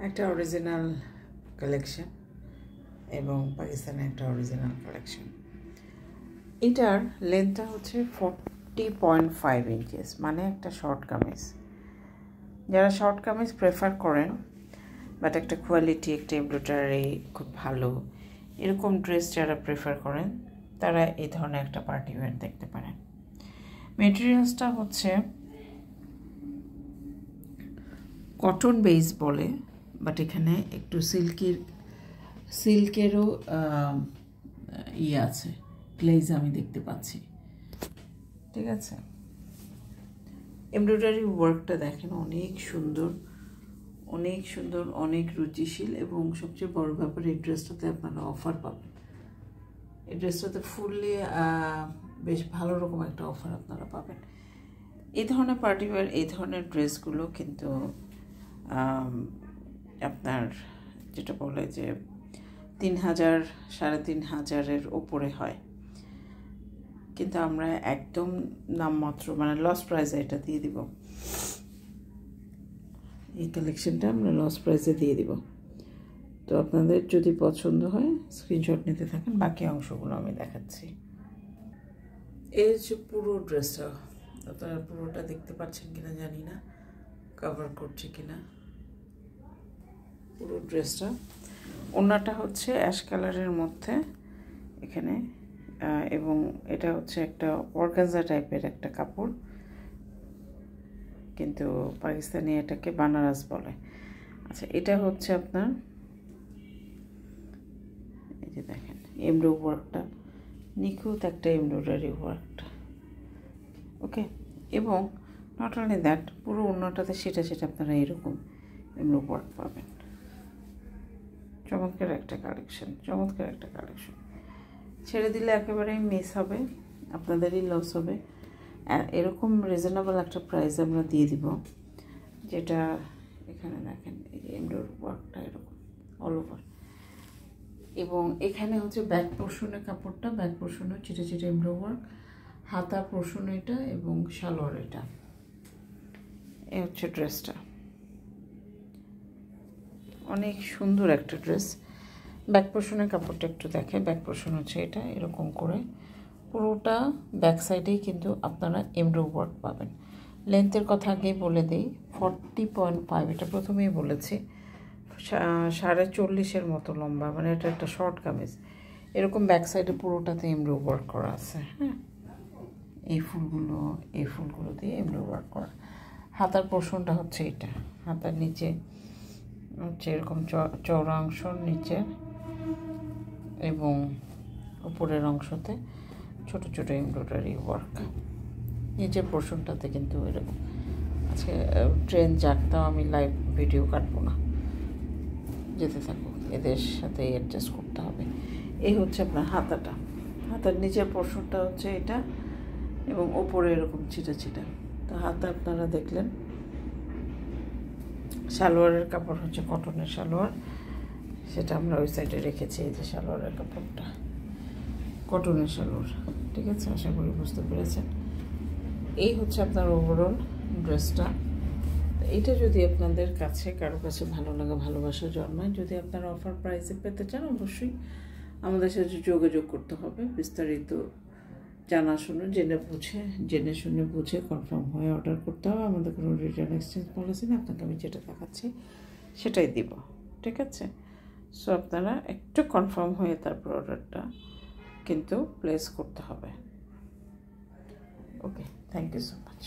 একটা original collection এবং পাকিস্তানের একটা অরিজিনাল কালেকশন। এটার লেন্থটা হচ্ছে 40.5 ইঞ্চেস, মানে একটা শর্ট কামিজ। যারা শর্ট কামিজ প্রেফার করেন বাট একটা কোয়ালিটি, একটা এমব্রয়ডারি খুব ভালো, এরকম ড্রেস যারা প্রেফার করেন তারা এই ধরনের একটা পার্টি ওয়্যার দেখতে পারেন। মেটেরিয়ালসটা হচ্ছে কটন বেস বলে, বাট এখানে একটু সিল্কেরও আছে, গ্লেজ আমি দেখতে পাচ্ছি। ঠিক আছে, এমব্রয়ডারি ওয়ার্কটা দেখেন অনেক সুন্দর, অনেক সুন্দর, অনেক রুচিশীল, এবং সবচেয়ে বড় ব্যাপার এই ড্রেসটাতে আপনারা অফার পাবেন। এই ড্রেসটাতে ফুললি বেশ ভালো রকম একটা অফার আপনারা পাবেন। এই ধরনের পার্টি ওয়্যার, এই ধরনের ড্রেসগুলো কিন্তু আপনার যেটা বলে যে 3000 3500-এর ওপরে হয়, কিন্তু আমরা একদম নামমাত্র মানে লস প্রাইসে এটা দিয়ে দিব। এই কালেকশনটা আমরা লস প্রাইসে দিয়ে দিব। তো আপনাদের যদি পছন্দ হয় স্ক্রিনশট নিতে থাকেন, বাকি অংশগুলো আমি দেখাচ্ছি। এই হচ্ছে পুরো ড্রেসটা, আপনারা পুরোটা দেখতে পাচ্ছেন কিনা জানি না, কভার করছে কিনা পুরো ড্রেসটা। ওড়নাটা হচ্ছে অ্যাশ কালারের মধ্যে এখানে, এবং এটা হচ্ছে একটা অর্গানজা টাইপের একটা কাপড়, কিন্তু পাকিস্তানি এটাকে বানারস বলে। আচ্ছা, এটা হচ্ছে আপনার এই যে দেখেন এমব্রয়ডারি ওয়ার্কটা, নিখুঁত একটা এমব্রয়ডারি ওয়ার্কটা। ওকে, এবং নট অনলি দ্যাট, পুরো ওড়নাটাতে সেটা আপনারা এরকম এমব্রয়ডারি ওয়ার্ক পাবেন। চমৎকার একটা কালেকশন, চমৎকার একটা কালেকশন। ছেড়ে দিলে একেবারেই মিস হবে, আপনাদেরই লস হবে। এরকম রিজনেবল একটা প্রাইস আমরা দিয়ে দিব, যেটা এখানে দেখেন এই যে এমব্রয়ডারি ওয়ার্কটা এরকম অল ওভার, এবং এখানে হচ্ছে ব্যাক পোর্শনের কাপড়টা, ব্যাক পোর্শনে ছিটে এমব্রয়ডারি ওয়ার্ক, হাতা পোর্শন এটা, এবং সালোয়ার এটা। এই হচ্ছে ড্রেসটা, অনেক সুন্দর একটা ড্রেস। ব্যাক পোর্শনের কাপড়টা একটু দেখে, ব্যাক পোর্শন হচ্ছে এটা এরকম করে, পুরোটা ব্যাক সাইডেই কিন্তু আপনারা এমব্রয়ডারি ওয়ার্ক পাবেন। লেন্থের কথা আগেই বলে দিই, 40.5, এটা প্রথমেই বলেছি, 40.5 মতো লম্বা, মানে এটা একটা শর্ট কামিজ। এরকম ব্যাক সাইডে পুরোটাতে এমব্রয়ডারি ওয়ার্ক করা আছে। হ্যাঁ, এই ফুলগুলো দিয়ে এমব্রয়ডারি ওয়ার্ক করা। হাতার পোর্শনটা হচ্ছে এটা, হাতার নিচে হচ্ছে এরকম চওড়া অংশর নিচে, এবং উপরের অংশতে ছোট ছোট এমব্রয়ডারি ওয়ার্ক। নিচের পোর্শনটাতে কিন্তু এরকম। আজকে ট্রেন যাকতাম, আমি লাইভ ভিডিও কাটবো না, যেতে থাকুক, এদের সাথে অ্যাডজাস্ট করতে হবে। এই হচ্ছে আপনার হাতাটা, হাতার নিচের পোর্শনটা হচ্ছে এটা, এবং ওপরে এরকম ছিটা। তো হাতা আপনারা দেখলেন। সালোয়ারের কাপড় হচ্ছে কটনের সালোয়ার, সেটা আমরা ওই সাইডে রেখেছি। এই যে সালোয়ারের কাপড়টা কটনের সালোয়ার। ঠিক আছে, আশা করি বুঝতে পেরেছেন। এই হচ্ছে আপনার ওভারঅল ড্রেসটা। এইটা যদি আপনাদের কাছে কারো কাছে ভালো লাগে, ভালোবাসা জন্মায়, যদি আপনারা অফার প্রাইসে পেতে চান, অবশ্যই আমাদের সাথে যোগাযোগ করতে হবে। বিস্তারিত জেনে শুনে বুঝে কনফার্ম হয়ে অর্ডার করতে হবে। আমাদের কোনো রিটার্ন এক্সচেঞ্জ পলিসি না, আপনাকে আমি যেটা দেখাচ্ছি সেটাই দিব। ঠিক আছে, সো আপনারা একটু কনফার্ম হয়ে তারপর অর্ডারটা কিন্তু প্লেস করতে হবে। ওকে, থ্যাংক ইউ সো মাচ।